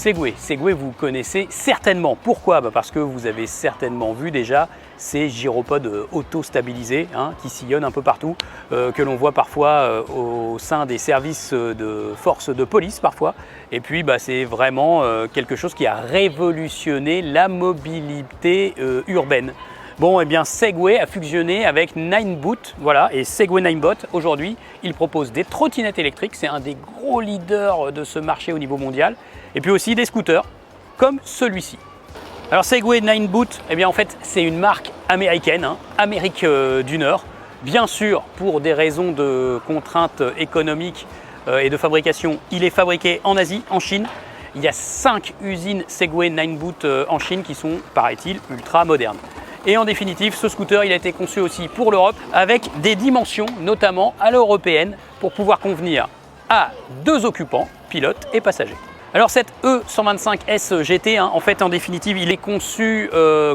Segway. Segway, vous connaissez certainement. Pourquoi? Parce que vous avez certainement vu déjà ces gyropodes auto-stabilisés qui sillonnent un peu partout, que l'on voit parfois au sein des services de forces de police parfois. Et puis c'est vraiment quelque chose qui a révolutionné la mobilité urbaine. Bon, eh bien Segway a fusionné avec Ninebot, voilà, et Segway Ninebot, aujourd'hui, il propose des trottinettes électriques, c'est un des gros leaders de ce marché au niveau mondial, et puis aussi des scooters, comme celui-ci. Alors Segway Ninebot, eh bien en fait, c'est une marque américaine, Amérique du Nord, bien sûr, pour des raisons de contraintes économiques et de fabrication, il est fabriqué en Asie, en Chine. Il y a 5 usines Segway Ninebot en Chine qui sont, paraît-il, ultra modernes. Et en définitive, ce scooter il a été conçu aussi pour l'Europe avec des dimensions, notamment à l'européenne, pour pouvoir convenir à 2 occupants, pilotes et passagers. Alors cette E125S GT, en fait en définitive, il est conçu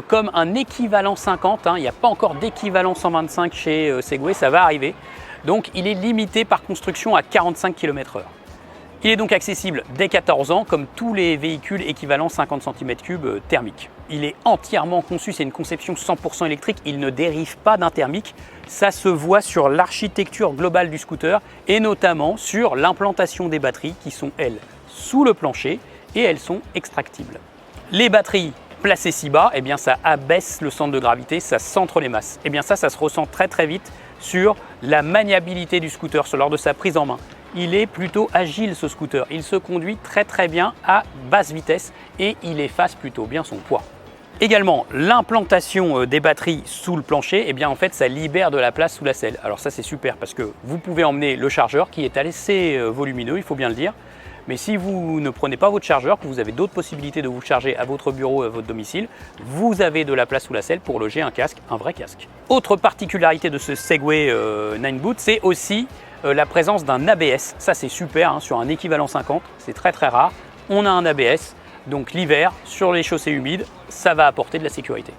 comme un équivalent 50. Il n'y a pas encore d'équivalent 125 chez Segway, ça va arriver. Donc il est limité par construction à 45 km/h. Il est donc accessible dès 14 ans, comme tous les véhicules équivalents 50 cm3 thermiques. Il est entièrement conçu, c'est une conception 100% électrique, il ne dérive pas d'un thermique. Ça se voit sur l'architecture globale du scooter et notamment sur l'implantation des batteries qui sont, elles, sous le plancher et elles sont extractibles. Les batteries placées si bas, eh bien, ça abaisse le centre de gravité, ça centre les masses. Eh bien ça se ressent très vite sur la maniabilité du scooter, lors de sa prise en main. Il est plutôt agile ce scooter, il se conduit très bien à basse vitesse et il efface plutôt bien son poids. Également, l'implantation des batteries sous le plancher, eh bien en fait ça libère de la place sous la selle. Alors ça c'est super parce que vous pouvez emmener le chargeur qui est assez volumineux, il faut bien le dire. Mais si vous ne prenez pas votre chargeur, que vous avez d'autres possibilités de vous charger à votre bureau, à votre domicile, vous avez de la place sous la selle pour loger un casque, un vrai casque. Autre particularité de ce Segway Ninebot, c'est aussi la présence d'un ABS. Ça c'est super, sur un équivalent 50, c'est très rare. On a un ABS, donc l'hiver, sur les chaussées humides, ça va apporter de la sécurité.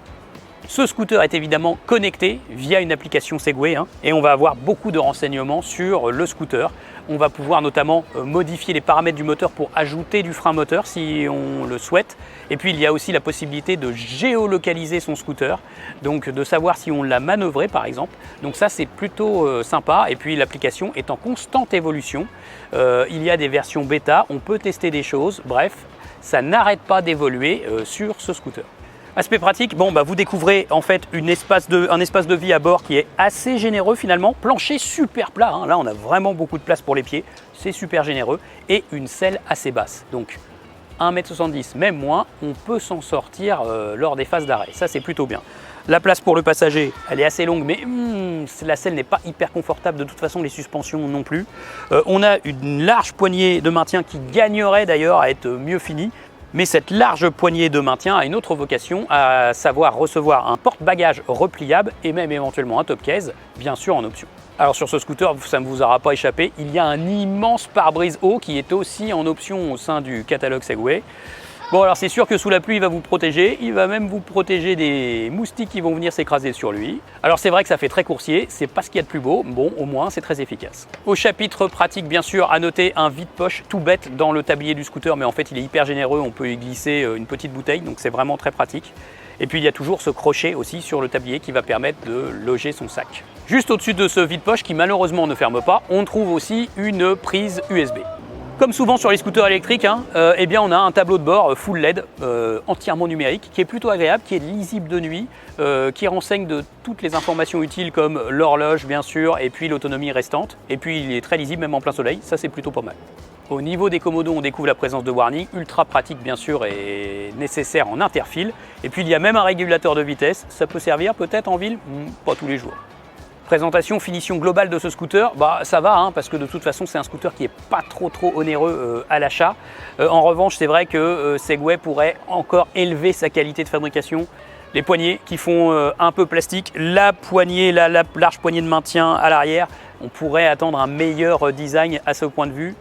Ce scooter est évidemment connecté via une application Segway et on va avoir beaucoup de renseignements sur le scooter. On va pouvoir notamment modifier les paramètres du moteur pour ajouter du frein moteur si on le souhaite. Et puis il y a aussi la possibilité de géolocaliser son scooter, donc de savoir si on l'a manœuvré par exemple. Donc ça c'est plutôt sympa et puis l'application est en constante évolution. Il y a des versions bêta, on peut tester des choses, bref, ça n'arrête pas d'évoluer sur ce scooter. Aspect pratique, vous découvrez en fait un espace de vie à bord qui est assez généreux finalement. Plancher super plat, là on a vraiment beaucoup de place pour les pieds, c'est super généreux. Et une selle assez basse, donc 1,70 m, même moins, on peut s'en sortir lors des phases d'arrêt. Ça c'est plutôt bien. La place pour le passager, elle est assez longue, mais la selle n'est pas hyper confortable. De toute façon, les suspensions non plus. On a une large poignée de maintien qui gagnerait d'ailleurs à être mieux finie. Mais cette large poignée de maintien a une autre vocation, à savoir recevoir un porte-bagages repliable et même éventuellement un top case, bien sûr en option. Alors sur ce scooter, ça ne vous aura pas échappé, il y a un immense pare-brise haut qui est aussi en option au sein du catalogue Segway. Bon alors c'est sûr que sous la pluie il va vous protéger, il va même vous protéger des moustiques qui vont venir s'écraser sur lui. Alors c'est vrai que ça fait très coursier, c'est pas ce qu'il y a de plus beau, bon au moins c'est très efficace. Au chapitre pratique bien sûr à noter un vide-poche tout bête dans le tablier du scooter, mais en fait il est hyper généreux, on peut y glisser une petite bouteille, donc c'est vraiment très pratique. Et puis il y a toujours ce crochet aussi sur le tablier qui va permettre de loger son sac. Juste au-dessus de ce vide-poche qui malheureusement ne ferme pas, on trouve aussi une prise USB. Comme souvent sur les scooters électriques, eh bien on a un tableau de bord full LED, entièrement numérique, qui est plutôt agréable, qui est lisible de nuit, qui renseigne de toutes les informations utiles comme l'horloge bien sûr, et puis l'autonomie restante. Et puis il est très lisible même en plein soleil, ça c'est plutôt pas mal. Au niveau des commodos, on découvre la présence de warning, ultra pratique bien sûr et nécessaire en interfile. Et puis il y a même un régulateur de vitesse, ça peut servir peut-être en ville, pas tous les jours. Présentation, finition globale de ce scooter, ça va parce que de toute façon c'est un scooter qui est pas trop onéreux à l'achat. En revanche c'est vrai que Segway pourrait encore élever sa qualité de fabrication. Les poignées qui font un peu plastique, la large poignée de maintien à l'arrière, on pourrait attendre un meilleur design à ce point de vue.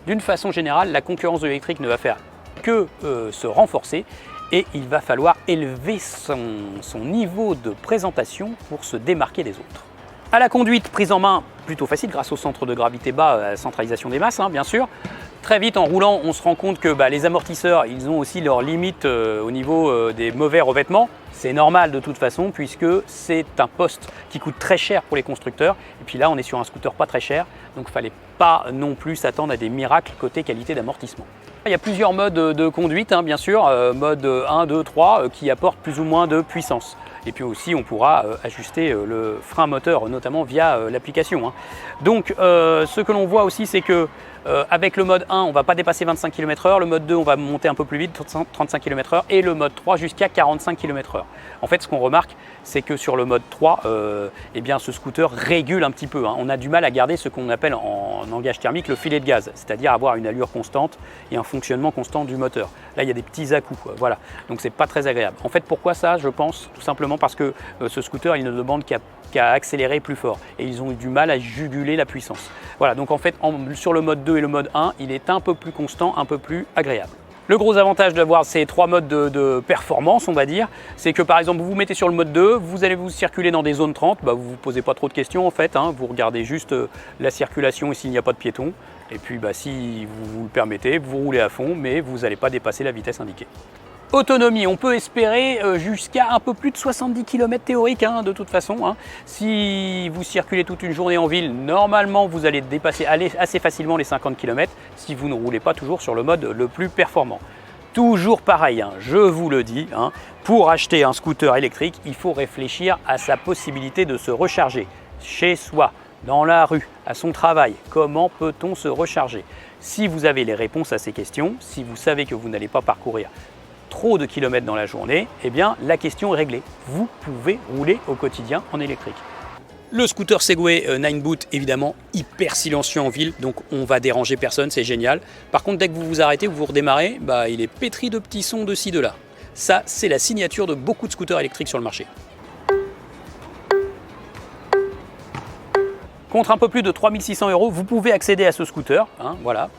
D'une façon générale, la concurrence de l'électrique ne va faire que se renforcer et il va falloir élever son niveau de présentation pour se démarquer des autres. À la conduite, prise en main plutôt facile grâce au centre de gravité bas, à la centralisation des masses bien sûr. Très vite, en roulant, on se rend compte que les amortisseurs, ils ont aussi leurs limites au niveau des mauvais revêtements. C'est normal de toute façon puisque c'est un poste qui coûte très cher pour les constructeurs. Et puis là, on est sur un scooter pas très cher, donc il ne fallait pas non plus s'attendre à des miracles côté qualité d'amortissement. Il y a plusieurs modes de conduite, hein, bien sûr, mode 1, 2, 3, qui apportent plus ou moins de puissance. Et puis aussi, on pourra ajuster le frein moteur, notamment via l'application. Hein. Donc, ce que l'on voit aussi, c'est que avec le mode 1, on ne va pas dépasser 25 km/h, le mode 2, on va monter un peu plus vite, 35 km/h, et le mode 3 jusqu'à 45 km/h. En fait, ce qu'on remarque, c'est que sur le mode 3, eh bien, ce scooter régule un petit peu. Hein. On a du mal à garder ce qu'on appelle en langage thermique le filet de gaz, c'est-à-dire avoir une allure constante et un fonctionnement constant du moteur. Là, il y a des petits à-coups, voilà. Donc, c'est pas très agréable. En fait, pourquoi ça? Je pense tout simplement parce que ce scooter, il ne demande qu'à accélérer plus fort et ils ont eu du mal à juguler la puissance. Voilà, donc en fait, sur le mode 2 et le mode 1, il est un peu plus constant, un peu plus agréable. Le gros avantage d'avoir ces trois modes de performance, on va dire, c'est que par exemple, vous vous mettez sur le mode 2, vous allez vous circuler dans des zones 30, vous ne vous posez pas trop de questions en fait, hein, vous regardez juste la circulation et s'il n'y a pas de piétons. Et puis si vous le permettez, vous roulez à fond, mais vous n'allez pas dépasser la vitesse indiquée. Autonomie, on peut espérer jusqu'à un peu plus de 70 km théorique hein, de toute façon. Hein. Si vous circulez toute une journée en ville, normalement vous allez dépasser assez facilement les 50 km si vous ne roulez pas toujours sur le mode le plus performant. Toujours pareil, hein, je vous le dis, hein, pour acheter un scooter électrique, il faut réfléchir à sa possibilité de se recharger chez soi, dans la rue, à son travail. Comment peut-on se recharger? Si vous avez les réponses à ces questions, si vous savez que vous n'allez pas parcourir trop de kilomètres dans la journée, eh bien la question est réglée. Vous pouvez rouler au quotidien en électrique. Le scooter Segway 9boot, évidemment, hyper silencieux en ville, donc on va déranger personne, c'est génial. Par contre, dès que vous vous arrêtez, vous redémarrez, il est pétri de petits sons de ci, de là. Ça, c'est la signature de beaucoup de scooters électriques sur le marché. Contre un peu plus de 3 600 €, vous pouvez accéder à ce scooter, hein, voilà,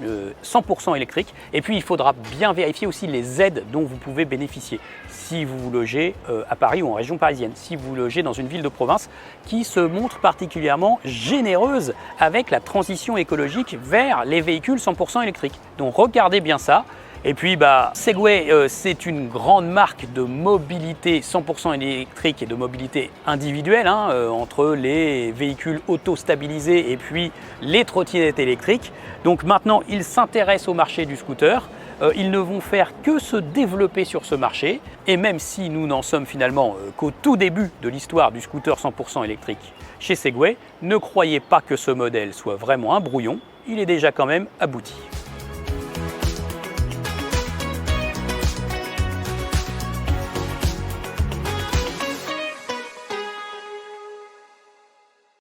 100% électrique. Et puis il faudra bien vérifier aussi les aides dont vous pouvez bénéficier si vous vous logez à Paris ou en région parisienne, si vous vous logez dans une ville de province qui se montre particulièrement généreuse avec la transition écologique vers les véhicules 100% électriques. Donc regardez bien ça. Et puis Segway, c'est une grande marque de mobilité 100% électrique et de mobilité individuelle hein, entre les véhicules auto-stabilisés et puis les trottinettes électriques. Donc maintenant, ils s'intéressent au marché du scooter. Ils ne vont faire que se développer sur ce marché. Et même si nous n'en sommes finalement qu'au tout début de l'histoire du scooter 100% électrique chez Segway, ne croyez pas que ce modèle soit vraiment un brouillon. Il est déjà quand même abouti.